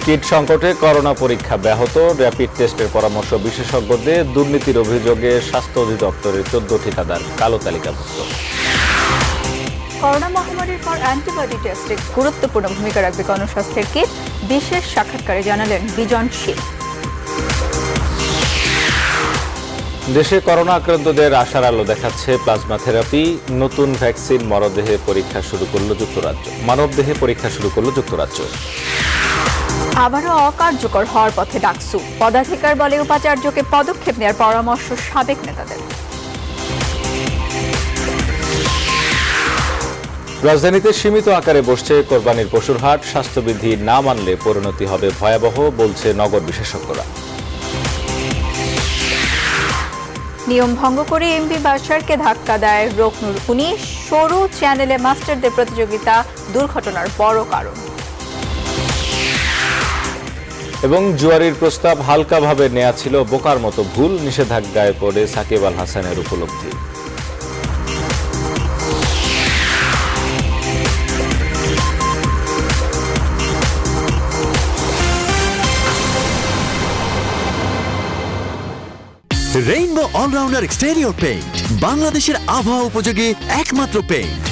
Kit সংকটে corona পরীক্ষা ব্যাহত, র্যাপিড টেস্টের পরামর্শ বিশেষজ্ঞদের। দুর্নীতির অভিযোগে স্বাস্থ্য অধিদপ্তরের 14 ঠিকাদার কালো তালিকাভুক্ত। করোনা মহামারীর পর অ্যান্টিবডি টেস্টে গুরুত্বপূর্ণ ভূমিকা রাখবে গণস্বাস্থ্যের কিট, বিশেষ সাক্ষাৎকারে জানালেন বিজন শীল। দেশে করোনা আক্রান্তদের আশার আলো দেখাচ্ছে প্লাজমা থেরাপি। নতুন ভ্যাকসিন মানবদেহে পরীক্ষা শুরু করল যুক্তরাজ্য। আবারও অকার্যকর হওয়ার পথে ডাকসু, পদাধিকার বলে উপাচার্যকে পদক্ষেপ নেওয়ার পরামর্শ সাবেক নেতাদের। রাজধানীতে সীমিত আকারে বসছে কোরবানির পশুর হাট। স্বাস্থ্যবিধি না মানলে পরিণতি হবে ভয়াবহ, বলছে নগর বিশেষজ্ঞরা। নিয়ম ভঙ্গ করে এমপি বাশারকে ধাক্কা দেয় রোকনুর 19। সরু চ্যানেলে মাস্টারদের প্রতিযোগিতা দুর্ঘটনার বড় কারণ। এবং জুয়ারির প্রস্তাব হালকাভাবে নেওয়া ছিল বোকার মতো ভুল, নিষেধাজ্ঞায় পড়ে সাকিব আল হাসানের উপলব্ধি। রেইনবো অলরাউন্ডার এক্সটেরিয়র পেইন্ট, বাংলাদেশের আবহাওয়া উপযোগী একমাত্র পেইন্ট।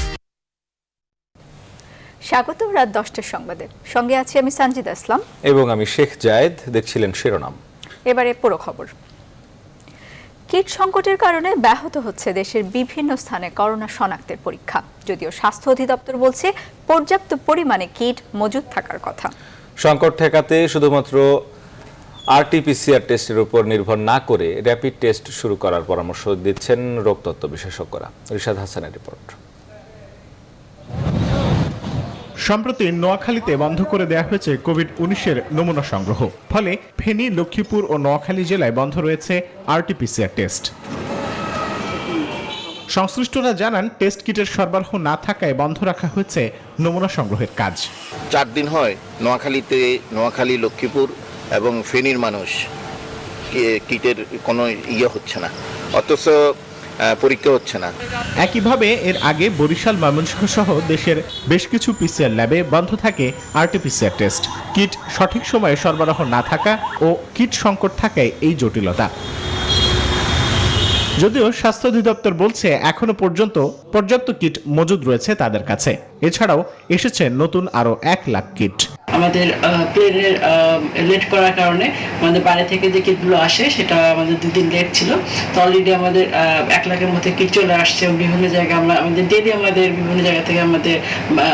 স্বাগত রাত 10টার সংবাদে, সঙ্গে আছি আমি সানজিদা ইসলাম এবং আমি শেখ জায়েদ। দেখছিলেন শিরোনাম, এবারে পুরো খবর। কিট সংকটের কারণে ব্যাহত হচ্ছে দেশের বিভিন্ন স্থানে করোনা শনাক্তের পরীক্ষা, যদিও স্বাস্থ্য অধিদপ্তর বলছে পর্যাপ্ত পরিমাণে কিট মজুদ থাকার কথা। সংকট ঠেকাতে শুধুমাত্র আরটিপিসিআর টেস্টের উপর নির্ভর না করে র্যাপিড টেস্ট শুরু করার পরামর্শ দিচ্ছেন রোগতত্ত্ব বিশেষজ্ঞরা। রিশাদ হাসানের রিপোর্ট। সম্প্রতি নোয়াখালীতে বন্ধ করে দেওয়া হয়েছে কোভিড-19 নমুনা সংগ্রহ, ফলে ফেনী, লক্ষ্মীপুর ও নোয়াখালী জেলায় বন্ধ রয়েছে আরটিপিসিআর টেস্ট। সংশ্লিষ্টরা জানান, টেস্ট কিটের সরবরাহ না থাকায় বন্ধ রাখা হয়েছে নমুনা সংগ্রহের কাজ। 4 দিন হয় নোয়াখালী, লক্ষ্মীপুর এবং ফেনীর মানুষ কিটের কোনো হচ্ছে না, অথচ পরীক্ষা হচ্ছে না। একইভাবে এর আগে বরিশাল, ময়মনসিংহ সহ দেশের বেশ কিছু পিসিআর ল্যাবে বন্ধ থাকে আরটিপিসিআর টেস্ট। কিট সঠিক সময়ে সরবরাহ না থাকা ও কিট সংকট থাকায় এই জটিলতা। যদিও স্বাস্থ্য অধিদপ্তর বলছে এখনো পর্যন্ত পর্যাপ্ত কিট মজুদ রয়েছে তাদের কাছে। এছাড়াও এসেছে নতুন আরো 1 লাখ কিট। আমাদের প্লেনের লেট করার কারণে আমাদের বাইরে থেকে যে কিটগুলো আসে সেটা আমাদের 2 দিন লেট ছিল। তো অলরেডি আমাদের 1 লাখের মধ্যে কিট চলে আসছে। বিভিন্ন জায়গায় আমাদের ডেলি বিভিন্ন জায়গা থেকে আমাদের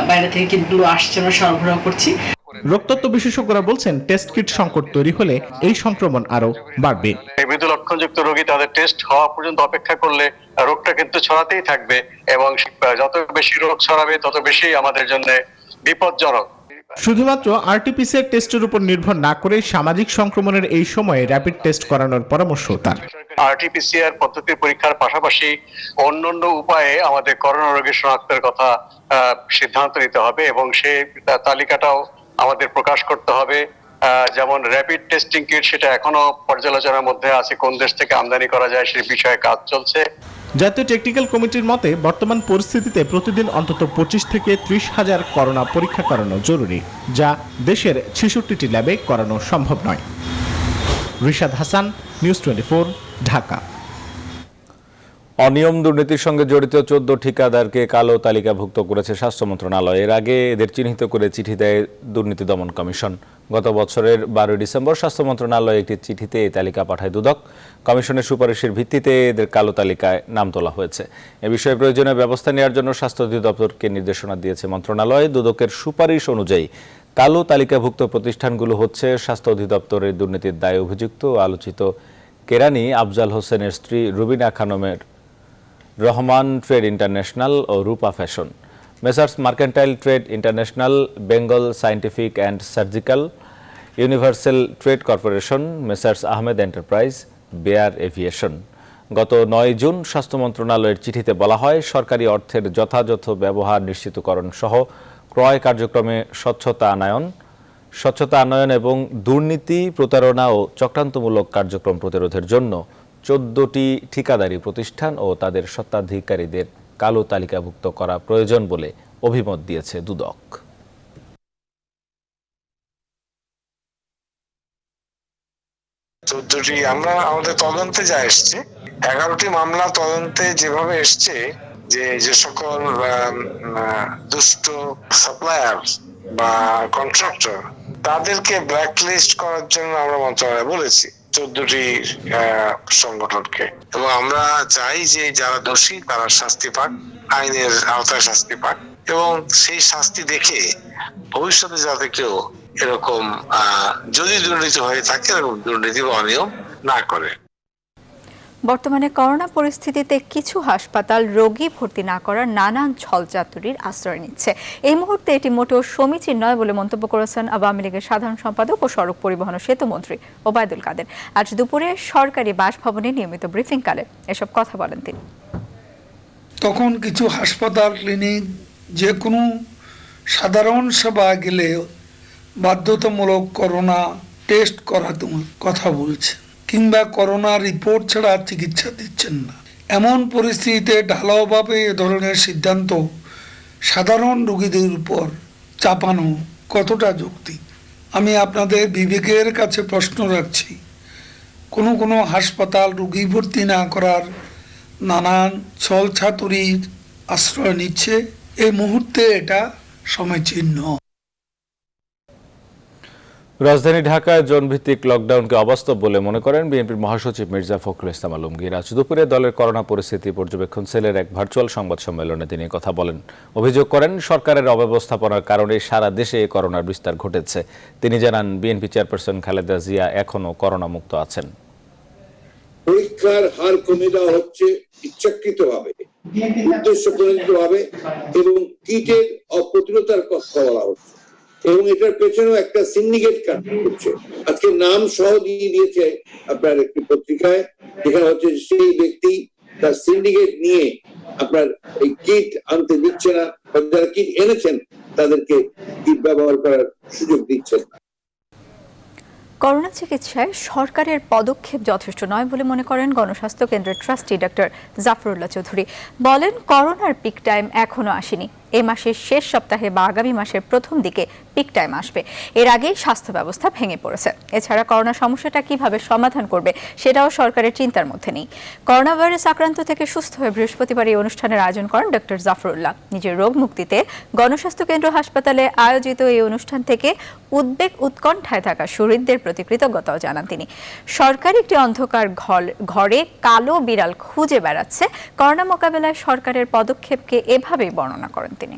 বাইরে থেকে কিটগুলো আসছে, আমরা সরবরাহ করছি। রোগতত্ত্ব বিশেষজ্ঞরা বলছেন, টেস্ট কিট সংকট তৈরি হলে এই সংক্রমণ আরো বাড়বে। মৃদু লক্ষণযুক্ত রোগী তাদের টেস্ট হওয়া পর্যন্ত অপেক্ষা করলে রোগটা কিন্তু ছড়াতেই থাকবে এবং যত বেশি রোগ ছড়াবে তত বেশি আমাদের জন্য বিপজ্জনক। শুধুমাত্র আরটিপিসিআর টেস্টের উপর নির্ভর না করে সামাজিক সংক্রমণের এই সময়ে র্যাপিড টেস্ট করানোর পরামর্শ তার। আরটিপিসিআর পদ্ধতির পরীক্ষার পাশাপাশি অন্যান্য উপায়ে আমাদের করোনা রোগীর শনাক্তের কথা সিদ্ধান্ত নিতে হবে এবং সেই তালিকাটাও আমাদের প্রকাশ করতে হবে। যেমন র্যাপিড টেস্টিং কিট, সেটা এখনো পর্যালোচনার মধ্যে আছে, কোন দেশ থেকে আমদানি করা যায় সেই বিষয়ে কাজ চলছে। জাতীয় টেকনিক্যাল কমিটির মতে বর্তমান পরিস্থিতিতে প্রতিদিন অন্তত 25 থেকে 30 হাজার করোনা পরীক্ষা করানো জরুরি, যা দেশের 66টি ল্যাবে করানো সম্ভব নয়। রিশাদ হাসান, নিউজ 24, ঢাকা। অনিয়ম দুর্নীতির সঙ্গে জড়িত 14 ঠিকাদারকে কালো তালিকাভুক্ত করেছে স্বাস্থ্য মন্ত্রণালয়। এর আগে এদের চিহ্নিত করে চিঠি দেয় দুর্নীতি দমন কমিশন। গত বছরের 12 ডিসেম্বর স্বাস্থ্য মন্ত্রণালয় একটি চিঠিতে এই তালিকা পাঠায় দুদক। কমিশনের সুপারিশের ভিত্তিতে এদের কালো তালিকায় নাম তোলা হয়েছে। এ বিষয়ে প্রয়োজনীয় ব্যবস্থা নেওয়ার জন্য স্বাস্থ্য অধিদপ্তরকে নির্দেশনা দিয়েছে মন্ত্রণালয়। দুদকের সুপারিশ অনুযায়ী কালো তালিকাভুক্ত প্রতিষ্ঠানগুলো হচ্ছে স্বাস্থ্য অধিদপ্তরের দুর্নীতির দায়ে অভিযুক্ত আলোচিত কেরানি আফজাল হোসেনের স্ত্রী রুবিনা খানমের রহমান ট্রেড ইন্টারন্যাশনাল ও Rupa fashion, messrs mercantile trade international, Bengal scientific and surgical, universal trade corporation, messrs Ahmed enterprise, বেয়ার এভিয়েশন। গত 9 জুন স্বাস্থ্য মন্ত্রণালয়ের চিঠিতে বলা হয়, সরকারি অর্থের যথাযথ ব্যবহার নিশ্চিতকরণ সহ ক্রয় কার্যক্রমে স্বচ্ছতা আনয়ন এবং দুর্নীতি, প্রতারণা ও চক্রান্তমূলক কার্যক্রম প্রতিরোধের জন্য 14টি ঠিকাদারি প্রতিষ্ঠান ও তাদের স্বত্বাধিকারীদের কালো তালিকাভুক্ত করা প্রয়োজন বলে অভিমত দিয়েছে দুদক। 14টি আমরা আমাদের তদন্তে যা এসছে, 11টি মামলা তদন্তে যেভাবে এসছে যে সকল দুষ্ট সাপ্লায়ার বা কন্ট্রাক্টর তাদেরকে ব্ল্যাকলিস্ট করার জন্য আমরা মন্ত্রণালয়ে বলেছি 14টি সংগঠনকে, এবং আমরা চাই যে যারা দোষী তারা শাস্তি পাক, আইনের আওতায় শাস্তি পাক, এবং সেই শাস্তি দেখে ভবিষ্যতে যাতে কেউ এরকম যদি দুর্নীতি হয়ে থাকে এরকম দুর্নীতি বা অনিয়ম না করে। বর্তমানে করোনা পরিস্থিতিতে কিছু হাসপাতাল রোগী ভর্তি না করার নানান ছলচাতুরির আশ্রয় নিচ্ছে। এই মুহূর্তে এটি মোটেও সমীচীন নয় বলে মন্তব্য করেছেন আওয়ামী লীগের সাধারণ সম্পাদক ও সড়ক পরিবহন ও সেতু মন্ত্রী ওবায়দুল কাদের। আজ দুপুরে সরকারি বাসভবনে নিয়মিত ব্রিফিংকালে এসব কথা বলেন তিনি। তখন কিছু হাসপাতাল, ক্লিনিক, যে কোনো সাধারণ সেবা গেলে বাধ্যতামূলক করোনা টেস্ট করার কথা বলছে, কিংবা করোনা রিপোর্ট ছাড়া চিকিৎসা দিচ্ছেন না। এমন পরিস্থিতিতে ঢালাওভাবে এ ধরনের সিদ্ধান্ত সাধারণ রোগীদের উপর চাপানো কতটা যৌক্তিক? আমি আপনাদের বিবেকের কাছে প্রশ্ন রাখছি, কোনো হাসপাতাল রোগী ভর্তি না করার নানান ছলচাতুরির আশ্রয় নিচ্ছে। এই মুহূর্তে এটা সমীচীন নয়। রাজধানী ঢাকায় জোনভিত্তিক লকডাউনকে অবাস্তব বলে মনে করেন বিএনপির মহাসচিব মির্জা ফখরুল ইসলাম আলমগীর। আজ দুপুরে দলের করোনা পরিস্থিতি পর্যবেক্ষণ সেলের এক ভার্চুয়াল সংবাদ সম্মেলনে তিনি কথা বলেন। অভিযোগ করেন সরকারের অব্যবস্থাপনার কারণে সারা দেশে করোনার বিস্তার ঘটেছে। তিনি জানান বিএনপি চেয়ারপারসন খালেদা জিয়া এখনও করোনা মুক্ত আছেন। পরীক্ষার হার কমে দেওয়া হচ্ছে ইচ্ছাকৃতভাবে, উদ্দেশ্যপ্রণোদিতভাবে, এবং কিটের অপ্রতুলতার কথা বলা হচ্ছে, এবং এটার পেছনেও একটা সিন্ডিকেট কাজ করছে। আজকে নাম সহ দিয়ে দিয়েছে আপনার একটি পত্রিকায়, যেখানে হচ্ছে সেই ব্যক্তি তার সিন্ডিকেট নিয়ে আপনার এই কিট আনতে দিচ্ছে না, যারা কিট এনেছেন তাদেরকে কিট ব্যবহার করার সুযোগ দিচ্ছেন না। করোনা চিকিৎসায় সরকারের পদক্ষেপ যথেষ্ট নয় বলে মনে করেন গণস্বাস্থ্য কেন্দ্রের ট্রাস্টি ডক্টর জাফরুল্লাহ চৌধুরী। বলেন, করোনার পিক টাইম এখনো আসেনি। এই মাসের শেষ সপ্তাহে বা আগামী মাসের প্রথম দিকে পিক টাইম আসবে। এর আগেই স্বাস্থ্য ব্যবস্থা ভেঙে পড়েছে। এছাড়া করোনা সমস্যাটা কিভাবে সমাধান করবে সেটাও সরকারের চিন্তার মধ্যে নেই। করোনা ভাইরাস আক্রান্ত থেকে সুস্থ হয়ে বৃহস্পতিবার এই অনুষ্ঠানের আয়োজন করেন ডক্টর জাফরুল্লাহ। নিজের রোগ মুক্তিতে গণস্বাস্থ্য কেন্দ্র হাসপাতালে আয়োজিত এই অনুষ্ঠান থেকে উদ্বেগ উৎকণ্ঠায় থাকা শহীদদের প্রতি কৃতজ্ঞতাও জানান তিনি। সরকার একটি অন্ধকার ঘরে কালো বিড়াল খুঁজে বেড়াচ্ছে। করোনা মোকাবেলায় সরকারের পদক্ষেপকে এভাবেই বর্ণনা করেন তিনি।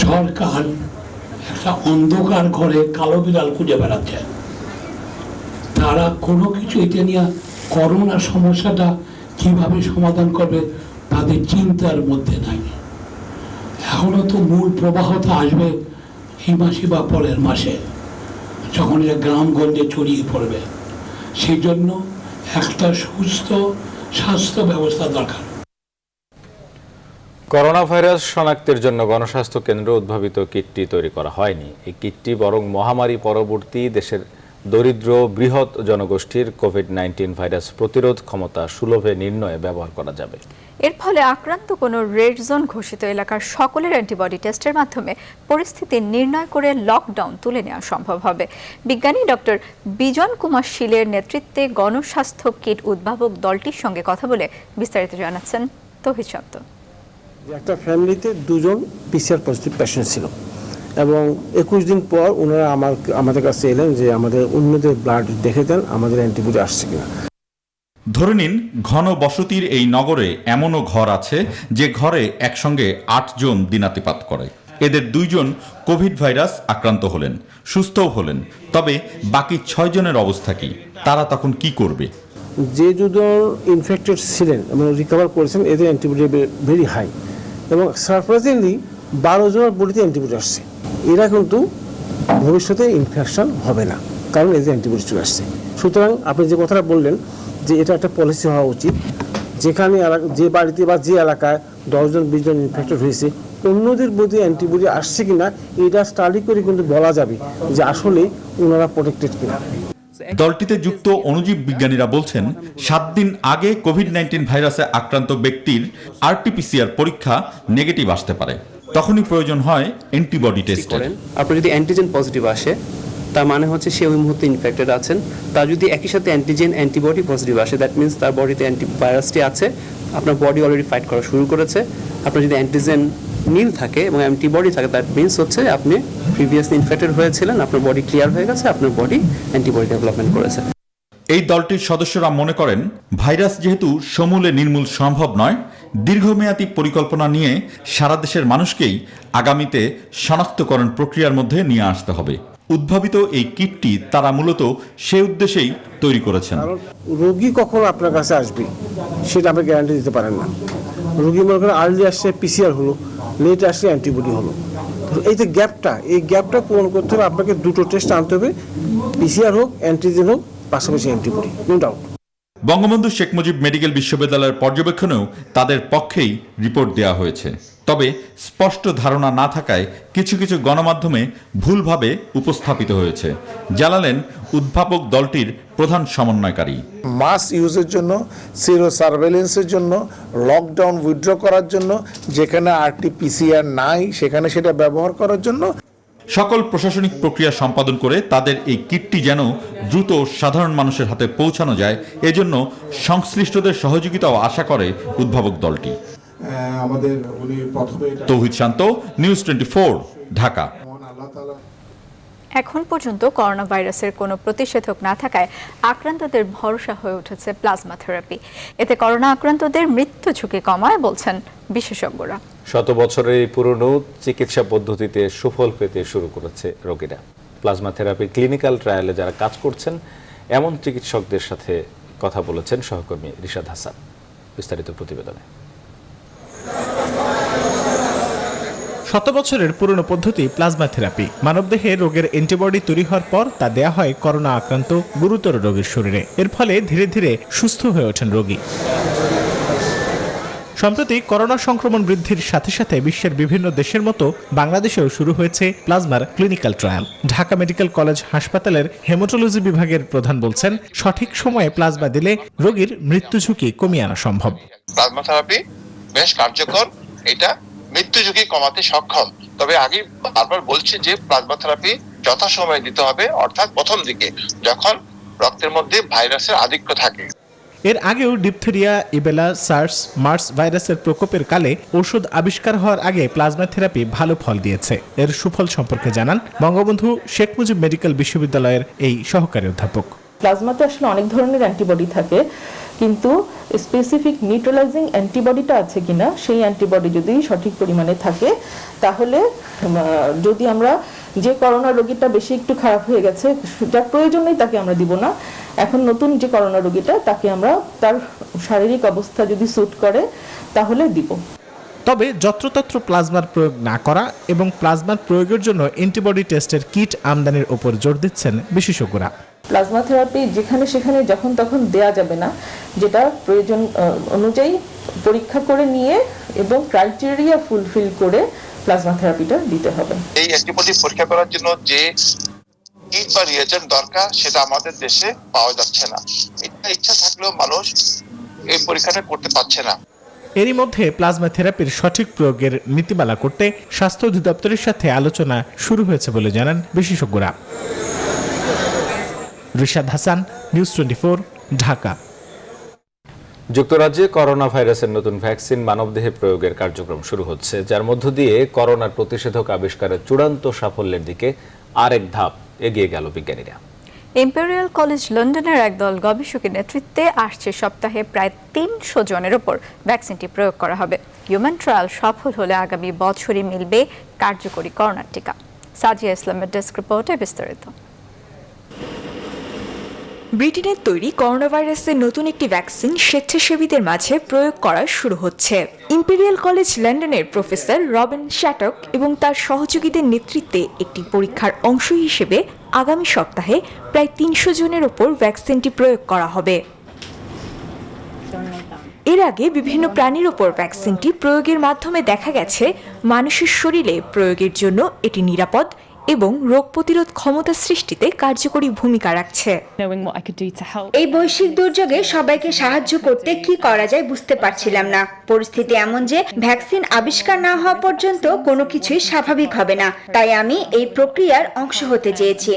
সরকার একটা অন্ধকার ঘরে কালো বিড়াল খুঁজে বেড়াচ্ছে। তারা কোনো কিছু এটা নিয়ে করোনা সমস্যাটা কিভাবে সমাধান করবে তাদের চিন্তার মধ্যে নাই। এখনো তো মূল প্রবাহটা আসবে এই মাসে বা পরের মাসে, যখন এটা গ্রামগঞ্জে ছড়িয়ে পড়বে। সেই জন্য একটা সুস্থ স্বাস্থ্য ব্যবস্থা দরকার। করোনা ভাইরাস শনাক্তের জন্য গণস্বাস্থ্য কেন্দ্র উদ্ভাবিত কিটটি তৈরি করা হয়নি। এই কিটটি বরং মহামারী পরবর্তী দেশের দরিদ্র বৃহৎ জনগোষ্ঠীর কোভিড-19 ভাইরাস প্রতিরোধ ক্ষমতা সুলভে নির্ণয়ে ব্যবহার করা যাবে। এর ফলে আক্রান্ত কোনো রেড জোন ঘোষিত এলাকার সকলের অ্যান্টিবডি টেস্টের মাধ্যমে পরিস্থিতি নির্ণয় করে লকডাউন তুলে নেওয়া সম্ভব হবে। বিজ্ঞানী ডক্টর বিজন কুমার শীলের নেতৃত্বে গণস্বাস্থ্য কিট উদ্ভাবক দলটির সঙ্গে কথা বলে বিস্তারিত জানাচ্ছেন তৌহিদ শান্ত। একটা ফ্যামিলিতে 2 জন পিসিআর পজিটিভ পেশেন্ট ছিল, এবং 21 দিন পর ওনারা আমাদের কাছে এলেন যে আমাদের অন্যদের ব্লাড দেখে দেন, আমাদের অ্যান্টিবডি আসছে কিনা। ধরে নিন, ঘন বসতির এই নগরে এমনও ঘর আছে যে ঘরে একসঙ্গে 8 জন দিনাতিপাত করে। এদের 2 জন কোভিড ভাইরাস আক্রান্ত হলেন, সুস্থও হলেন, তবে বাকি 6 জনের অবস্থা কি? তারা তখন কি করবে? যে দুজন ইনফেক্টেড ছিলেন এবং রিকভার করেছেন, এদের অ্যান্টিবডি ভেরি হাই, এবং সারপ্রাইজিংলি 12 জনের বডিতে অ্যান্টিবডি আসছে। এরা কিন্তু ভবিষ্যতে ইনফেকশন হবে না, কারণ এদের অ্যান্টিবডি চলে আসছে। সুতরাং আপনি যে কথাটা বললেন যে এটা একটা পলিসি হওয়া উচিত, যেখানে যে বাড়িতে বা যে এলাকায় 10 জন 20 জন ইনফেক্টেড হয়েছে, অন্যদের প্রতি অ্যান্টিবডি আসছে কিনা এটা স্টাডি করে কিন্তু বলা যাবে যে আসলে ওনারা প্রোটেক্টেড কিনা। দলটিতে যুক্ত অণুজীব বিজ্ঞানীরা বলছেন, 7 দিন আগে কোভিড-19 ভাইরাসে আক্রান্ত ব্যক্তির আরটিপিসিআর পরীক্ষা নেগেটিভ আসতে পারে। তখনই প্রয়োজন হয় অ্যান্টিবডি টেস্ট। আপনার যদি অ্যান্টিজেন পজিটিভ আসে তার মানে হচ্ছে সে ওই মুহূর্তে ইনফেক্টেড আছেন। তার যদি একই সাথে অ্যান্টিজেন অ্যান্টিবডি পজিটিভ আসে, দ্যাট মিনস তার বডিতে অ্যান্টিভাইরাসটি আছে, আপনার বডি অলরেডি ফাইট করা শুরু করেছে। আপনার যদি অ্যান্টিজেন নীল থাকে এবং অ্যান্টিবডি থাকে, দ্যাট মিনস হচ্ছে আপনি প্রিভিয়াসলি ইনফেক্টেড হয়েছিলেন, আপনার বডি ক্লিয়ার হয়ে গেছে, আপনার বডি অ্যান্টিবডি ডেভেলপমেন্ট করেছে। এই দলটির সদস্যরা মনে করেন ভাইরাস যেহেতু সমূলে নির্মূল সম্ভব নয়, দীর্ঘমেয়াদী পরিকল্পনা নিয়ে সারা দেশের মানুষকেই আগামীতে শনাক্তকরণ প্রক্রিয়ার মধ্যে নিয়ে আসতে হবে। উদ্ভাবিত এই কিটটি তারা মূলত সে উদ্দেশ্যেই তৈরি করেছেন। রোগী কখন আপনার কাছে আসবে সেটা আপনি গ্যারান্টি দিতে পারেন না। রোগী মনে করেন আর্লি আসছে পিসিআর হলো, লেট আসলে অ্যান্টিবডি হলো। এই যে গ্যাপটা পূরণ করতে হবে, আপনাকে দুটো টেস্ট আনতে হবে, পিসিআর হোক অ্যান্টিজেন হোক, পাশাপাশি antibody, no doubt. Bangabandhu Sheikh Mujib medical বিশ্ববিদ্যালয়ের পর্যবেক্ষণেও তাদের পক্ষেই রিপোর্ট দেওয়া হয়েছে। তবে স্পষ্ট ধারণা না থাকায় কিছু কিছু গণমাধ্যমে ভুলভাবে উপস্থাপিত হয়েছে, জানালেন উদ্ভাবক দলটির প্রধান সমন্বয়কারী। মাস ইউজের জন্য, সিরো সার্ভেলেন্সের জন্য, লকডাউন উইথড্র করার জন্য, যেখানে আরটিপিসিআর নাই সেখানে সেটা ব্যবহার করার জন্য সকল প্রশাসনিক প্রক্রিয়া সম্পাদন করে তাদের এই কিটটি যেন দ্রুত সাধারণ মানুষের হাতে পৌঁছানো যায়, এজন্য সংশ্লিষ্টদের সহযোগিতাও আশা করে উদ্ভাবক দলটি। তৌহিদ শান্ত, নিউজ 24, ঢাকা। এখন পর্যন্ত করোনা ভাইরাসের কোনো প্রতিষেধক না থাকায় আক্রান্তদের ভরসা হয়ে উঠেছে প্লাজমা থেরাপি। এতে করোনা আক্রান্তদের মৃত্যু ঝুঁকি কমায় বলছেন বিশেষজ্ঞরা। শত বছরের এই পুরনো চিকিৎসা পদ্ধতিতে সুফল পেতে শুরু করেছে রোগীরা। প্লাজমা থেরাপির ক্লিনিক্যাল ট্রায়ালে যারা কাজ করছেন এমন চিকিৎসকদের সাথে কথা বলেছেন সহকর্মী রিশাদ হাসান। বিস্তারিত প্রতিবেদনে। শত বছরের পুরনো পদ্ধতি প্লাজমা থেরাপি। মানবদেহে রোগের অ্যান্টিবডি তৈরি হওয়ার পর তা দেয়া হয় করোনা আক্রান্ত গুরুতর রোগীর শরীরে। এর ফলে ধীরে ধীরে সুস্থ হয়ে ওঠেন রোগী। সম্প্রতি করোনা সংক্রমণ বৃদ্ধির সাথে সাথে বিশ্বের বিভিন্ন দেশের মতো বাংলাদেশেও শুরু হয়েছে প্লাজমার clinical trial. Dhaka medical college হাসপাতালের হেমাটোলজি বিভাগের প্রধান বলছেন, সঠিক সময়ে প্লাজমা দিলে রোগীর মৃত্যু ঝুঁকি কমিয়ে আনা সম্ভব। প্লাজমা থেরাপি বেশ কার্যকর, এটা মৃত্যু ঝুঁকি কমাতে সক্ষম। তবে আগে বারবার বলছি যে প্লাজমা থেরাপি যথাসময়ে দিতে হবে, অর্থাৎ প্রথম দিকে যখন রক্তের মধ্যে ভাইরাসের আধিক্য থাকে। এর আগেও ডিপথেরিয়া, ইবেলা, সার্স, মার্স ভাইরাসের প্রকোপের কালে ওষুধ আবিষ্কার হওয়ার আগে প্লাজমা থেরাপি ভালো ফল দিয়েছে। এর সুফল সম্পর্কে জানান বঙ্গবন্ধু শেখ মুজিব মেডিকেল বিশ্ববিদ্যালয়ের এই সহকারী অধ্যাপক। প্লাজমাতে আসলে অনেক ধরনের অ্যান্টিবডি থাকে, কিন্তু স্পেসিফিক নিউট্রালাইজিং অ্যান্টিবডিটা আছে কিনা, সেই অ্যান্টিবডি যদি সঠিক পরিমাণে থাকে তাহলে যদি আমরা যে করোনা রোগীটা বেশি একটু খারাপ হয়ে গেছে, যার প্রয়োজন নেই তাকে আমরা দিব না। এখন নতুন যে করোনা রোগীটা তাকে আমরা তার শারীরিক অবস্থা যদি স্যুট করে তাহলে দিব। তবে যত্রতত্র প্লাজমার প্রয়োগ না করা এবং প্লাজমার প্রয়োগের জন্য অ্যান্টিবডি টেস্টের কিট আমদানির উপর জোর দিচ্ছেন বিশেষজ্ঞরা। প্লাজমা থেরাপি যেখানে সেখানে যখন তখন দেয়া যাবে না, যেটা প্রয়োজন অনুযায়ী পরীক্ষা করে নিয়ে এবং ক্রাইটেরিয়া ফুলফিল করে প্লাজমা থেরাপিটা দিতে হবে। এই অ্যান্টিবডি পরীক্ষা করার জন্য যে কিট বা রিয়েজেন্ট দরকার সেটা আমাদের দেশে পাওয়া যাচ্ছে না। এটা ইচ্ছা থাকলেও মানুষ এই পরীক্ষাটা করতে পারছে না। এরই মধ্যে প্লাজমা থেরাপির সঠিক প্রয়োগের নীতিমালা করতে স্বাস্থ্য অধিদপ্তরের সাথে আলোচনা শুরু হয়েছে বলে জানান বিশেষজ্ঞরা। রিশাদ হাসান, নিউজ 24, ঢাকা। যুক্তরাজ্যে করোনা ভাইরাসের নতুন ভ্যাকসিন মানবদেহে প্রয়োগের কার্যক্রম শুরু হচ্ছে, যার মধ্য দিয়ে করোনার প্রতিষেধক আবিষ্কারের চূড়ান্ত সাফল্যের দিকে আরেক ধাপ এগিয়ে গেল বিজ্ঞানীরা। ইম্পেরিয়াল কলেজ লন্ডনের একদল গবেষকের নেতৃত্বে আসছে সপ্তাহে প্রায় 300 জনের উপর ভ্যাকসিনটি প্রয়োগ করা হবে। হিউম্যান ট্রায়াল সফল হলে আগামী বছরই মিলবে কার্যকরী করোনার টিকা। সাজিয়া ইসলামের ডেস্ক রিপোর্টে বিস্তারিত। ব্রিটেনের তৈরি করোনা ভাইরাসের নতুন একটি ভ্যাকসিন স্বেচ্ছাসেবীদের মাঝে প্রয়োগ করা শুরু হচ্ছে। ইম্পেরিয়াল কলেজ লন্ডনের প্রফেসর রবিন শ্যাটক এবং তার সহযোগীদের নেতৃত্বে একটি পরীক্ষার অংশ হিসেবে আগামী সপ্তাহে প্রায় 300 জনের ওপর ভ্যাকসিনটি প্রয়োগ করা হবে। এর আগে বিভিন্ন প্রাণীর ওপর ভ্যাকসিনটি প্রয়োগের মাধ্যমে দেখা গেছে মানুষের শরীরে প্রয়োগের জন্য এটি নিরাপদ এবং রোগ প্রতিরোধ ক্ষমতা সৃষ্টিতে কার্যকরী ভূমিকা রাখছে। এই বৈশ্বিক দুর্যোগে সবাইকে সাহায্য করতে কি করা যায় বুঝতে পারছিলাম না। পরিস্থিতি এমন যে ভ্যাকসিন আবিষ্কার না হওয়া পর্যন্ত কোনো কিছুই স্বাভাবিক হবে না, তাই আমি এই প্রক্রিয়ার অংশ হতে চেয়েছি।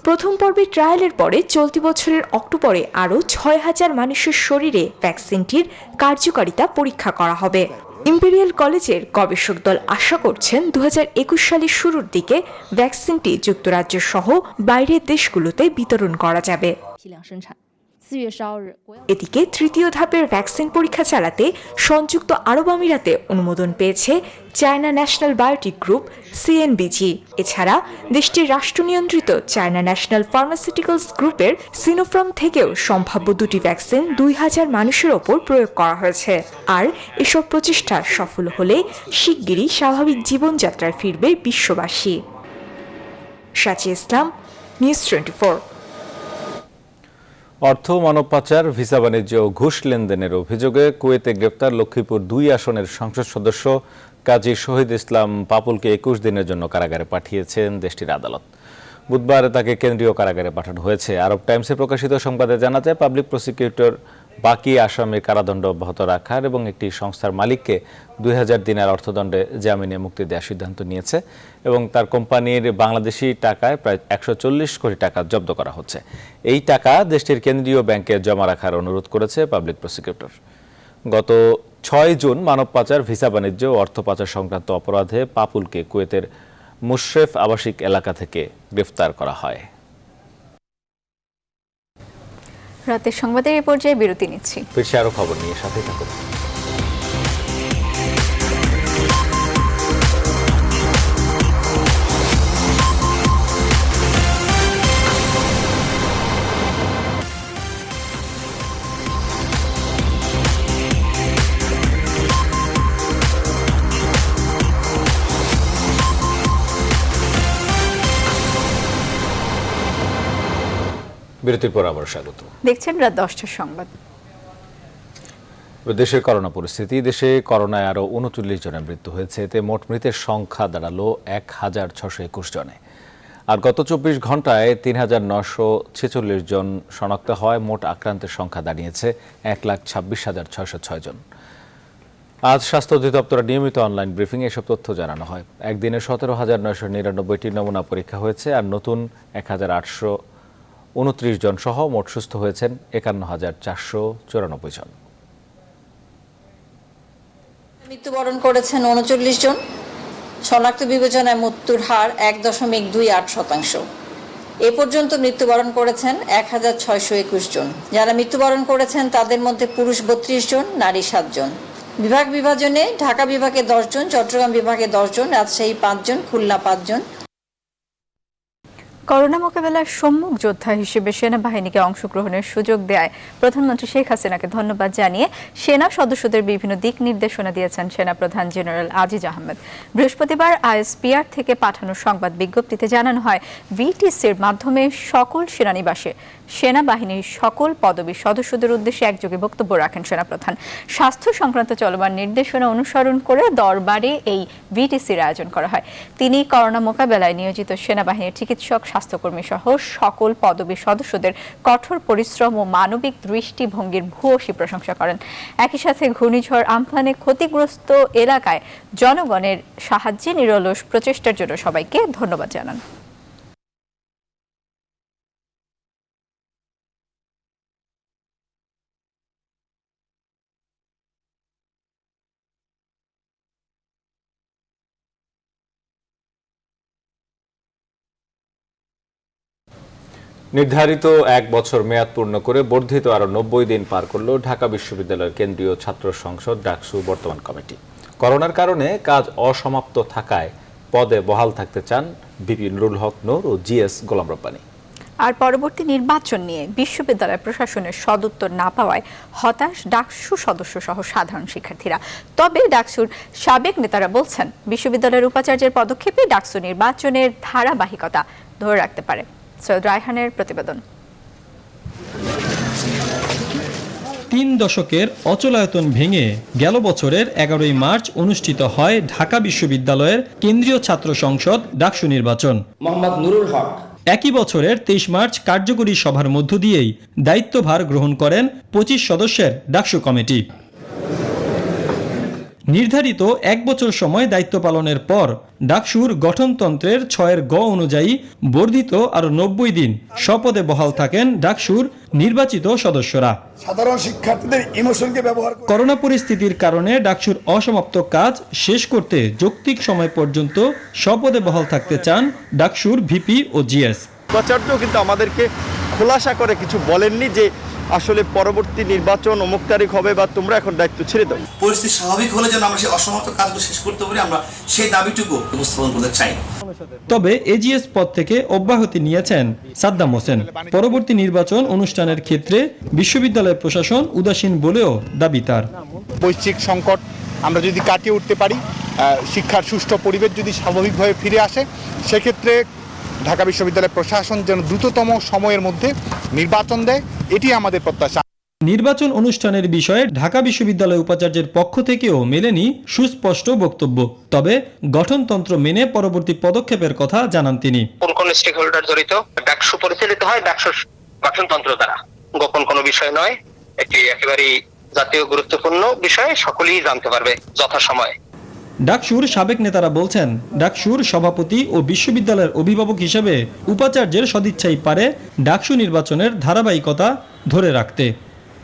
প্রথম পর্বে ট্রায়ালের পরে চলতি বছরের অক্টোবরে আরও ৬,০০০ মানুষের শরীরে ভ্যাকসিনটির কার্যকারিতা পরীক্ষা করা হবে। ইম্পেরিয়াল কলেজের গবেষক দল আশা করছেন 2021 সালের শুরুর দিকে ভ্যাকসিনটি যুক্তরাজ্য সহ বাইরের দেশগুলোতে বিতরণ করা যাবে। এদিকে তৃতীয় ধাপের ভ্যাকসিন পরীক্ষা চালাতে সংযুক্ত আরব আমিরাতে অনুমোদন পেয়েছে চায়না ন্যাশনাল বায়োটেক গ্রুপ সিএনবিজি। এছাড়া দেশটির রাষ্ট্রনিয়ন্ত্রিত চায়না ন্যাশনাল ফার্মাসিউটিক্যালস গ্রুপের সিনোফার্ম থেকেও সম্ভাব্য দুটি ভ্যাকসিন ২,০০০ মানুষের ওপর প্রয়োগ করা হয়েছে। আর এসব প্রচেষ্টা সফল হলে শিগগিরই স্বাভাবিক জীবনযাত্রায় ফিরবে বিশ্ববাসী। সাচি ইসলাম, নিউজ 24। অর্থ মানব পাচার, ভিসা বাণিজ্য ও ঘুষ লেনদেনের অভিযোগে কুয়েতে গ্রেপ্তার লক্ষ্মীপুর ২ আসনের সংসদ সদস্য কাজী শহীদ ইসলাম পাপুলকে ২১ দিনের জন্য কারাগারে পাঠিয়েছেন দেশটির আদালত। বুধবার তাকে কেন্দ্রীয় কারাগারে পাঠানো হয়েছে। আরব টাইমসে প্রকাশিত সংবাদে জানা যায়, পাবলিক প্রসিকিউটর বাকি আসামির কারাদণ্ড অব্যাহত রাখার এবং একটি সংস্থার মালিককে ২,০০০ দিনার অর্থদণ্ডে জামিনে মুক্তি দেওয়ার সিদ্ধান্ত নিয়েছে এবং তার কোম্পানির বাংলাদেশি টাকায় প্রায় ১৪০ কোটি টাকা জব্দ করা হচ্ছে। এই টাকা দেশটির কেন্দ্রীয় ব্যাংকে জমা রাখার অনুরোধ করেছে পাবলিক প্রসিকিউটর। গত ৬ জুন মানব পাচার, ভিসা বাণিজ্য ও অর্থ পাচার সংক্রান্ত অপরাধে পাপুলকে কুয়েতের মুশরেফ আবাসিক এলাকা থেকে গ্রেফতার করা হয়। রাতের সংবাদের এই পর্যায়ে বিরতি নিচ্ছি, ফিরছি আরো খবর নিয়ে, সাথে থাকুন। বিরতির পর আবার স্বাগত। দেখছেন রাত 10টার সংবাদ। দেশের করোনা পরিস্থিতি। দেশে করোনায় আরও ৩৯ জনের মৃত্যু হয়েছে। এতে মোট মৃতের সংখ্যা দাঁড়ালো ১,৬২১ জনে। আর গত ২৪ ঘন্টায় ৩,৯৪৬ জন শনাক্ত হয়। মোট আক্রান্তের সংখ্যা দাঁড়িয়েছে ১,২৬,৬০৬ জন। আজ স্বাস্থ্য অধিদপ্তরের নিয়মিত অনলাইন ব্রিফিং এসব তথ্য জানানো হয়। একদিনে ১৭,৯৯৯টি নমুনা পরীক্ষা হয়েছে। আর নতুন ১,৮২৯ জন সহ মোট সুস্থ হয়েছেন ৫১,৪৯৪ জন। মৃত্যুবরণ করেছেন ৩৯ জন। শনাক্ত বিবেচনায় মৃত্যুর হার ১.২৮%। এ পর্যন্ত মৃত্যুবরণ করেছেন ১,৬২১ জন। যারা মৃত্যুবরণ করেছেন তাদের মধ্যে পুরুষ ৩২ জন, নারী ৭ জন। বিভাগ বিভাজনে ঢাকা বিভাগে ১০ জন, চট্টগ্রাম বিভাগে ১০ জন, রাজশাহী ৫ জন, খুলনা ৫ জন। করোনা মোকাবেলার সম্মুখ যোদ্ধা হিসেবে সেনাবাহিনীকে অংশগ্রহণের সুযোগ দেয় প্রধানমন্ত্রী শেখ হাসিনাকে ধন্যবাদ জানিয়ে সেনা সদস্যদের বিভিন্ন দিক নির্দেশনা দিয়েছেন সেনাপ্রধান জেনারেল আজিজ আহমেদ। বৃহস্পতিবার আইএসপিআর থেকে পাঠানো সংবাদ বিজ্ঞপ্তিতে জানানো হয়, ভিটিসির মাধ্যমে সকল সেনানিবাসে সেনাবাহিনীর সকল পদবী সদস্যদের উদ্দেশ্যে একযোগে বক্তব্য রাখেন সেনাপ্রধান। স্বাস্থ্য সংক্রান্ত চলমান নির্দেশনা অনুসরণ করে দরবারে এই ভিটিসির আয়োজন করা হয়। তিনি করোনা মোকাবেলায় নিয়োজিত সেনাবাহিনীর চিকিৎসক, স্বাস্থ্যকর্মী সহ সকল পদবী সদস্যদের কঠোর পরিশ্রম ও মানবিক দৃষ্টিভঙ্গির ভূয়সী প্রশংসা করেন। একই সাথে ঘূর্ণিঝড় আমফানে ক্ষতিগ্রস্ত এলাকায় জনগণের সাহায্যে নিরলস প্রচেষ্টার জন্য সবাইকে ধন্যবাদ জানান। নির্ধারিত ১ বছর মেয়াদ পূর্ণ করে বর্ধিত আরও ৯০ দিন পার করল ঢাকা বিশ্ববিদ্যালয়ের কেন্দ্রীয় ছাত্র সংসদ ডাকসু বর্তমান কমিটি। করোনার কারণে কাজ অসমাপ্ত থাকায় পদে বহাল থাকতে চান ভিপি নুরুল হক নূর ও জিএস গোলাম রব্বানী। আর পরবর্তী নির্বাচন নিয়ে বিশ্ববিদ্যালয় প্রশাসনের সদুত্তর না পাওয়ায় হতাশ ডাকসু সদস্য সহ সাধারণ শিক্ষার্থীরা। তবে ডাকসুর সাবেক নেতারা বলছেন, বিশ্ববিদ্যালয়ের উপাচার্যের পদক্ষেপে ডাকসু নির্বাচনের ধারাবাহিকতা ধরে রাখতে পারে। সৈয়দ রায়হানের প্রতিবেদন। 3 দশকের অচলায়তন ভেঙে গেল বছরের 11ই মার্চ অনুষ্ঠিত হয় ঢাকা বিশ্ববিদ্যালয়ের কেন্দ্রীয় ছাত্র সংসদ ডাকসু নির্বাচন। মোহাম্মদ নুরুল হক একই বছরের 23 মার্চ কার্যকরী সভার মধ্য দিয়েই দায়িত্বভার গ্রহণ করেন 25 সদস্যের ডাকসু কমিটি। নির্ধারিত 1 বছর সময় দায়িত্ব পালনের পর ডাকসুর গঠনতন্ত্রের 6 গ অনুযায়ী বর্ধিত আরো 90 দিন স্বপদে বহাল থাকেন ডাকসুর নির্বাচিত সদস্যরা। সাধারণ শিক্ষার্থীদের ইমোশনকে ব্যবহার করোনা পরিস্থিতির কারণে ডাকসুর অসমাপ্ত কাজ শেষ করতে যৌক্তিক সময় পর্যন্ত স্বপদে বহাল থাকতে চান ডাকসুর ভিপি ও জিএস। উপাচার্যও কিন্তু আমাদেরকে খোলাসা করে কিছু বলেননি যে আসলে পরবর্তী নির্বাচন অমুক তারিখ হবে বা তোমরা এখন দায়িত্ব ছেড়ে দাও। পরিস্থিতি স্বাভাবিক হলে যেন আমরা সেই অসমাপ্ত কাজগুলো শেষ করতে পারি, আমরা সেই দাবিটুকু উপস্থাপন করতে চাই। তবে এজিএস পদ থেকে অব্যাহতি নিয়েছেন সাদ্দাম হোসেন। পরবর্তী নির্বাচন অনুষ্ঠানের ক্ষেত্রে বিশ্ববিদ্যালয় প্রশাসন উদাসীন বলেও দাবি তার। বৈশ্বিক সংকট আমরা যদি কাটিয়ে উঠতে পারি, শিক্ষার সুষ্ঠু পরিবেশ যদি স্বাভাবিকভাবে ফিরে আসে, সেক্ষেত্রে ঢাকা বিশ্ববিদ্যালয় প্রশাসন যেন দ্রুততম সময়ের মধ্যে নির্বাচন দেয়, এটি আমাদের প্রত্যাশা। নির্বাচন অনুষ্ঠানের বিষয়ে ঢাকা বিশ্ববিদ্যালয় উপাচার্যের পক্ষ থেকেও মেলেনি সুস্পষ্ট বক্তব্য। তবে গঠনতন্ত্র মেনে পরবর্তী পদক্ষেপের কথা জানান তিনি। কোন স্টেক হোল্ডার জড়িত, ডাকসু পরিচালিত হয় ডাকসুর গঠনতন্ত্র দ্বারা, গোপন কোনো বিষয় নয়। এটি একেবারেই জাতীয় গুরুত্বপূর্ণ বিষয়, সকলেই জানতে পারবে যথাসময়ে। ডাকসুর সাবেক নেতারা বলছেন, ডাকসুর সভাপতি ও বিশ্ববিদ্যালয়ের অভিভাবক হিসেবে উপাচার্যের সদিচ্ছাই পারে ডাকসু নির্বাচনের ধারাবাহিকতা ধরে রাখতে।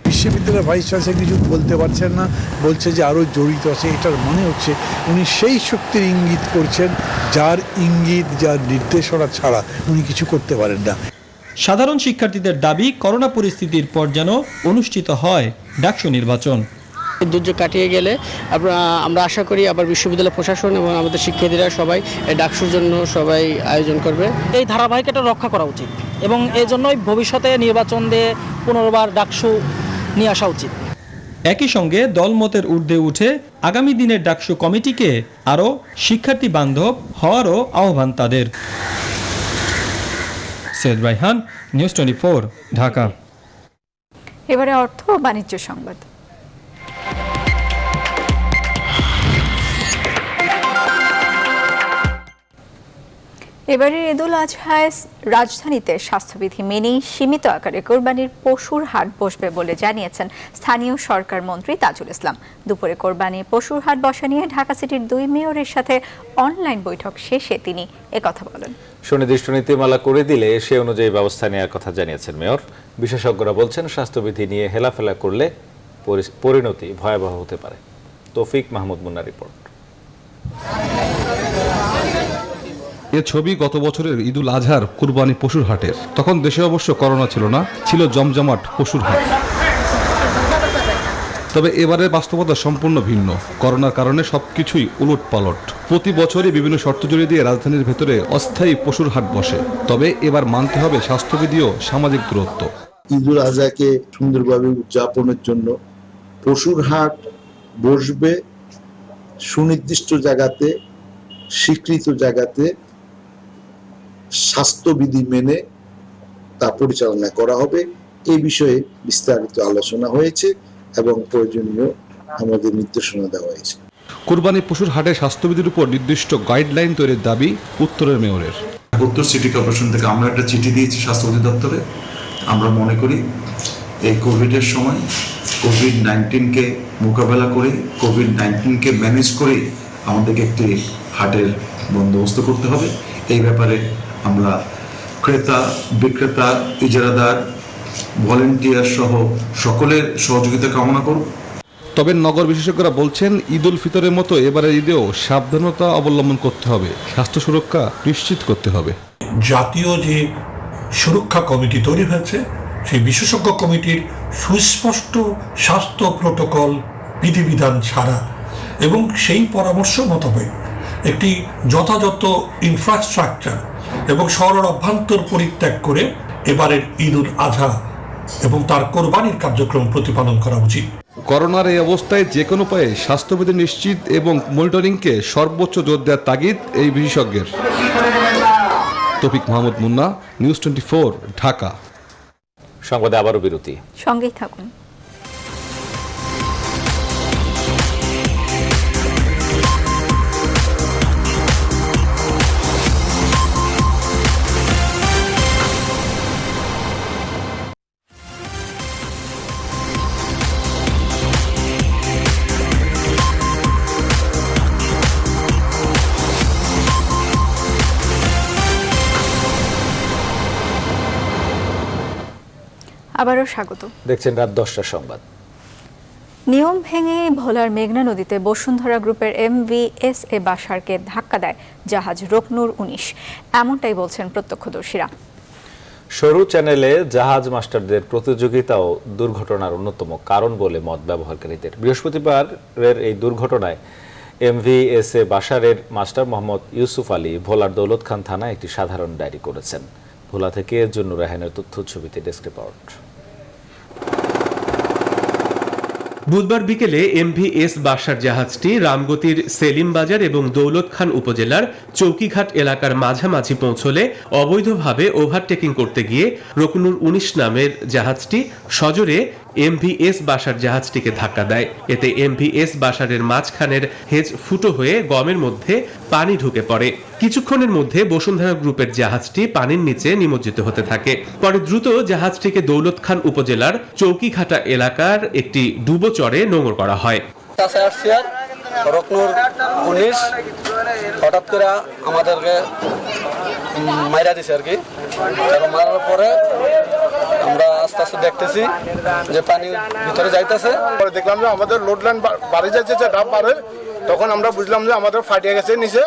বিশ্ববিদ্যালয়ের ভাইস চ্যান্সেলর কিছু বলতে পারছেন না, বলছে যে আরও জড়িত আছে। এটার মনে হচ্ছে উনি সেই শক্তির ইঙ্গিত করছেন যার ইঙ্গিত, যার নির্দেশনা ছাড়া উনি কিছু করতে পারেন না। সাধারণ শিক্ষার্থীদের দাবি, করোনা পরিস্থিতির পর যেন অনুষ্ঠিত হয় ডাকসু নির্বাচন। দুর্যোগ কাটিয়ে গেলে আমরা আশা করি আবার বিশ্ববিদ্যালয় প্রশাসন এবং আমাদের শিক্ষার্থীরা সবাই ডাকসুর জন্য সবাই আয়োজন করবে। এই ধারাবাহিকতা রক্ষা করা উচিত এবং এই জন্যই ভবিষ্যতে নির্বাচন দিয়ে পুনর্বার ডাকসু নিয়ে আসা উচিত। একই সঙ্গে দলমতের ঊর্ধ্বে উঠে আগামী দিনের ডাকসু কমিটিকে আরও শিক্ষার্থী বান্ধব হওয়ারও আহ্বান তাদের। সৈয়দ রায়হান, নিউজ 24, ঢাকা। এবারে অর্থ ও বাণিজ্য সংবাদ। এবারের ঈদুল আজহায় রাজধানীতে স্বাস্থ্যবিধি মেনেই সীমিত আকারে কোরবানির পশুর হাট বসবে বলে জানিয়েছেন স্থানীয় সরকার মন্ত্রী তাজুল ইসলাম। দুপুরে কোরবানির পশুর হাট বসা নিয়ে ঢাকা সিটির 2 মেয়রের সাথে অনলাইন বৈঠক শেষে তিনি একথা বলেন। সুনির্দিষ্ট নীতিমালা করে দিলে সে অনুযায়ী ব্যবস্থা নেওয়ার কথা জানিয়েছেন মেয়র। বিশেষজ্ঞরা বলছেন, স্বাস্থ্যবিধি নিয়ে হেলাফেলা করলে পরিণতি ভয়াবহ হতে পারে। তৌফিক মাহমুদ মুন্নার রিপোর্ট। এ ছবি গত বছরের ঈদুল আজহার কুরবানি পশুর হাটের। তখন দেশে অবশ্য করোনা ছিল না, ছিল জমজমাট পশুর হাট। তবে এবারের বাস্তবতা সম্পূর্ণ ভিন্ন। করোনার কারণে সবকিছুই উলটপালট। প্রতি বছরই বিভিন্ন শর্ত জড়িয়ে দিয়ে রাজধানীর ভেতরে অস্থায়ী পশুর হাট বসে। তবে এবার মানতে হবে স্বাস্থ্যবিধি ও সামাজিক দূরত্ব। ঈদুল আজহাকে সুন্দরভাবে উদযাপনের জন্য পশুর হাট বসবে সুনির্দিষ্ট জায়গাতে, স্বীকৃত জায়গাতে, স্বাস্থ্যবিধি মেনে তা পরিচালনা করা হবে। এই বিষয়ে বিস্তারিত আলোচনা হয়েছে এবং প্রয়োজনীয় আমাদের নির্দেশনা দেওয়া হয়েছে। কুরবানি পশুর হাটে স্বাস্থ্যবিধির উপর নির্দিষ্ট গাইডলাইন তৈরির দাবি উত্তরের মেয়রের। উত্তর সিটি কর্পোরেশন থেকে আমরা একটা চিঠি দিয়েছি স্বাস্থ্য অধিদপ্তরে। আমরা মনে করি এই কোভিডের সময় কোভিড-19কে মোকাবেলা করে, কোভিড-19কে ম্যানেজ করে আমাদেরকে একটি হাটের বন্দোবস্ত করতে হবে। এই ব্যাপারে আমরা ক্রেতা, বিক্রেতা, ইজারাদার, ভলেন্টিয়ার সহ সকলের সহযোগিতা কামনা করব। তবে নগর বিশেষজ্ঞরা বলছেন, ঈদ উল ফিতরের মতো এবারের ঈদেও সাবধানতা অবলম্বন করতে হবে, স্বাস্থ্য সুরক্ষা নিশ্চিত করতে হবে। জাতীয় যে সুরক্ষা কমিটি তৈরি হয়েছে, সেই বিশেষজ্ঞ কমিটির সুস্পষ্ট স্বাস্থ্য প্রোটোকল বিধিবিধান ছাড়া এবং সেই পরামর্শ মোতাবেক একটি যথাযথ ইনফ্রাস্ট্রাকচার এবং শহরের অভ্যন্তর পরিত্যাগ করে এবারের ঈদ উল আজহা এবং তার কোরবানির কার্যক্রম প্রতিপালন করা উচিত। করোনার এই অবস্থায় যে কোনো উপায়ে স্বাস্থ্যবিধি নিশ্চিত এবং মনিটরিংকে সর্বোচ্চ জোর দেওয়ার তাগিদ এই বিশেষজ্ঞের। তৌফিক মাহমুদ মুন্না, নিউজ 24, ঢাকা। সংবাদে আবারও বিরতি, সঙ্গেই থাকুন। আবারও স্বাগত। দেখছেন রাত 10টার সংবাদ। নিয়ম ভেঙে ভোলার মেঘনা নদীতে বসুন্ধরা গ্রুপের MVSA বাসারকে ধাক্কা দেয় জাহাজ রকনুর 19, এমনটাই বলছেন প্রত্যক্ষদর্শীরা। সরু চ্যানেলে জাহাজ মাস্টারদের প্রতিযোগিতাও দুর্ঘটনার অন্যতম কারণ বলে মত ব্যবহারকারীদের। বৃহস্পতিবারের এই দুর্ঘটনায় MVSA বাসারের মাস্টার মোহাম্মদ ইউসুফ আলী ভোলার দৌলত খান থানায় একটি সাধারণ ডায়েরি করেছেন। ভোলা থেকে জুন্নুর রাহানের তথ্য ছবিতে ডেস্ক রিপোর্ট। বুধবার বিকেলে MVS বাসার জাহাজটি রামগতির সেলিম বাজার এবং দৌলত খান উপজেলার চৌকিঘাট এলাকার মাঝামাঝি পৌঁছলে অবৈধভাবে ওভারটেকিং করতে গিয়ে রকনুর 19 নামের জাহাজটি সজোরে MVS বাসার জাহাজটিকে ধাক্কা দেয়। এতে MVS বাসারের মাঝখানের হেজ ফুটো হয়ে গমের মধ্যে পানি ঢুকে পড়ে। কিছুক্ষণের মধ্যে বসুন্ধরা গ্রুপের জাহাজটি পানির নিচে নিমজ্জিত হতে থাকে। পরে দ্রুত জাহাজটিকে দৌলত খান উপজেলার চৌকিঘাটা এলাকার একটি ডুবোচরে নোঙর করা হয়। রকনুর 19 হঠাৎ করে আমাদেরকে মাইরা দিছে আর কি। মারার পরে আমরা আস্তে আস্তে দেখতেছি যে পানি ভিতরে যাইতেছে। দেখলাম যে আমাদের লোড লাইন বাড়ি যাচ্ছে, ডাব বাড়ে, তখন আমরা বুঝলাম যে আমাদের ফাটিয়ে গেছে, নিচে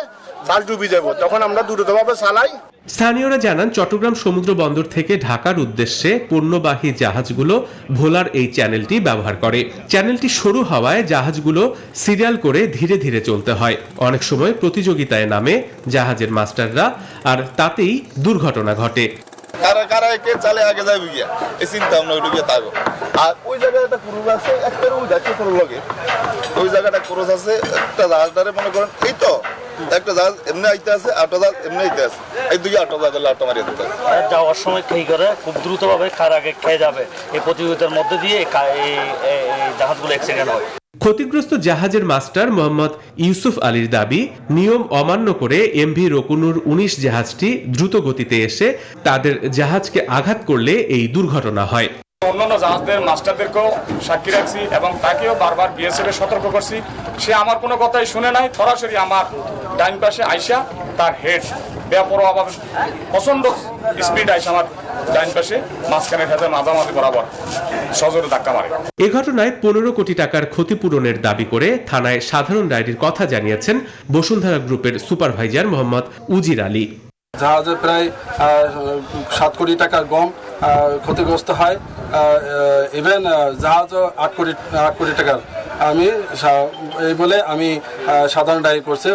জাল ডুবি যাব। তখন আমরা দ্রুতভাবে চালাই। স্থানীয়রা জানান চট্টগ্রাম সমুদ্র বন্দর থেকে ঢাকার উদ্দেশ্যে পণ্যবাহী জাহাজগুলো ভোলার এই চ্যানেলটি ব্যবহার করে। চ্যানেলটি সরু হওয়ায় জাহাজগুলো সিরিয়াল করে ধীরে ধীরে চলতে হয়। অনেক সময় প্রতিযোগিতায় নামে জাহাজের মাস্টাররা, আর তাতেই দুর্ঘটনা ঘটে। কারা কারা কে চালে আগে যাবে গিয়া এই চিন্তা আমরা ওইদিকে থাকবো। আর ওই জায়গায় একটা ক্রুজ আছে, একটা ওই যাচ্ছে তোর লগে ওই জায়গাটা ক্রুজ আছে, একটা জাহাজটারে মনে করেন এই তো একটা জাহাজ এমনি আইতে আছে, আটটা জাহাজ এমনি আইতে আছে, এই দুই আটটা জাহাজ আটটা মারিয়ে দিতে যাওয়ার সময় কি করে খুব দ্রুতভাবে কার আগে খেয়ে যাবে, এই প্রতিযোগিতার মধ্যে দিয়ে এই জাহাজগুলো অ্যাক্সিডেন্ট হয়। ক্ষতিগ্রস্ত জাহাজের মাস্টার মোহাম্মদ ইউসুফ আলীর দাবি, নিয়ম অমান্য করে MV রকনুর 19 জাহাজটি দ্রুত গতিতে এসে তাদের জাহাজকে আঘাত করলে এই দুর্ঘটনা হয়। অন্যান্য জাহাজদের মাস্টারদেরকেও সাক্ষী রাখছি এবং তাকেও বারবার BSF সতর্ক করছি। সে আমার কোনো কথাই শুনে নাই। সরাসরি আমার ডাইন পাশে আইসা তার হেড বেপরোয়াভাবে প্রচন্ড স্পিড আইসা আমার ডাইন পাশে মাঝখানে হেঁটে মাঝামাঝি বরাবর সজোরে ধাক্কা মারে। এ ঘটনায় 15 কোটি টাকার ক্ষতিপূরণের দাবি করে থানায় সাধারণ ডায়েরির কথা জানিয়েছেন বসুন্ধরা গ্রুপের সুপারভাইজার মোহাম্মদ উজির আলী। জাহাজে প্রায় 7 কোটি টাকার গম ক্ষতিগ্রস্ত হয়। ইভেন জাহাজও 8 কোটি টাকার। আমি এই বলে আমি সাধারণ ডায়েরি করছি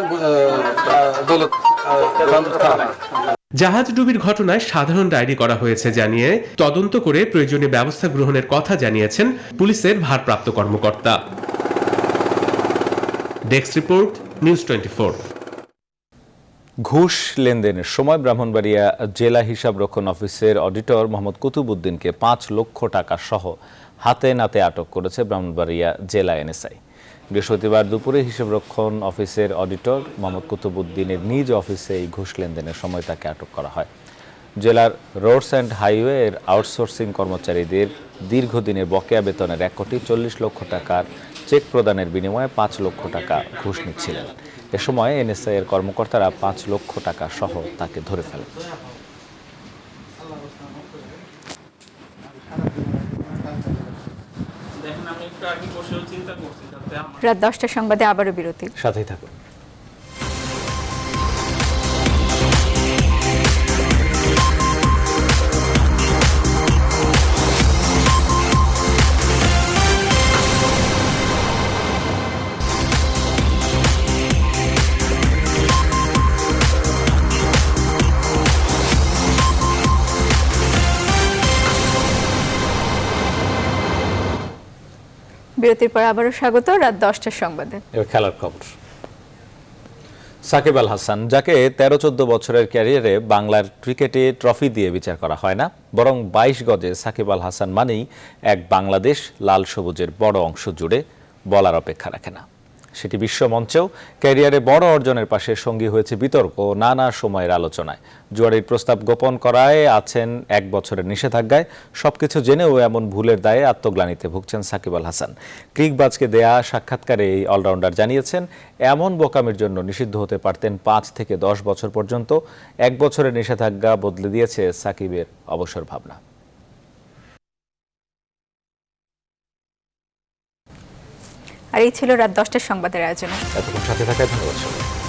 দৌলত। জাহাজ ডুবির ঘটনায় সাধারণ ডায়েরি করা হয়েছে জানিয়ে তদন্ত করে প্রয়োজনীয় ব্যবস্থা গ্রহণের কথা জানিয়েছেন পুলিশের ভারপ্রাপ্ত কর্মকর্তা। Desk report, news 24। ঘুষ লেনদেনের সময় ব্রাহ্মণবাড়িয়া জেলা হিসাবরক্ষণ অফিসের অডিটর মোহাম্মদ কুতুবুদ্দিনকে 5 লক্ষ টাকা সহ হাতে নাতে আটক করেছে ব্রাহ্মণবাড়িয়া জেলা NSI। বৃহস্পতিবার দুপুরে হিসাবরক্ষণ অফিসের অডিটর মোহাম্মদ কুতুবুদ্দিনের নিজ অফিসে এই ঘুষ লেনদেনের সময় তাকে আটক করা হয়। জেলার রোডস অ্যান্ড হাইওয়ে এর আউটসোর্সিং কর্মচারীদের দীর্ঘদিনের বকেয়া বেতনের 1,40,00,000 টাকার চেক প্রদানের বিনিময়ে 5 লক্ষ টাকা ঘুষ নিচ্ছিলেন। এ সময় NSI এর কর্মকর্তারা 5 লক্ষ টাকা সহ তাকে ধরে ফেলেন। রাত 10টার সংবাদে আবারও বিরতি, সাথেই থাকুন। বিরতির পর আবারও স্বাগত রাত 10টার সংবাদে। এবার খেলার খবর। সাকিব আল হাসান, যাকে 13-14 বছরের ক্যারিয়ারে বাংলার ক্রিকেটে ট্রফি দিয়ে বিচার করা হয় না, বরং 22 গজে সাকিব আল হাসান মানেই এক বাংলাদেশ লাল সবুজের বড় অংশ জুড়ে বলার অপেক্ষা রাখে না। সেটি বিশ্ব মঞ্চেও ক্যারিয়ারে বড় অর্জনের পাশে সঙ্গী হয়েছে বিতর্ক ও নানা সময়ের আলোচনায়। জুয়ারির প্রস্তাব গোপন করায় আছেন 1 বছরের নিষেধাজ্ঞায়। সবকিছু জেনেও এমন ভুলের দায়ে আত্মগ্লানিতে ভুগছেন সাকিব আল হাসান। ক্রিকবাজকে দেয়া সাক্ষাৎকারে এই অলরাউন্ডার জানিয়েছেন, এমন বোকামির জন্য নিষিদ্ধ হতে পারতেন 5 থেকে 10 বছর পর্যন্ত। 1 বছরের নিষেধাজ্ঞা বদলে দিয়েছে সাকিবের অবসর ভাবনা। আর এই ছিল রাত 10টার সংবাদের আয়োজনে। এতক্ষণ সাথে থাকায় ধন্যবাদ সবাই।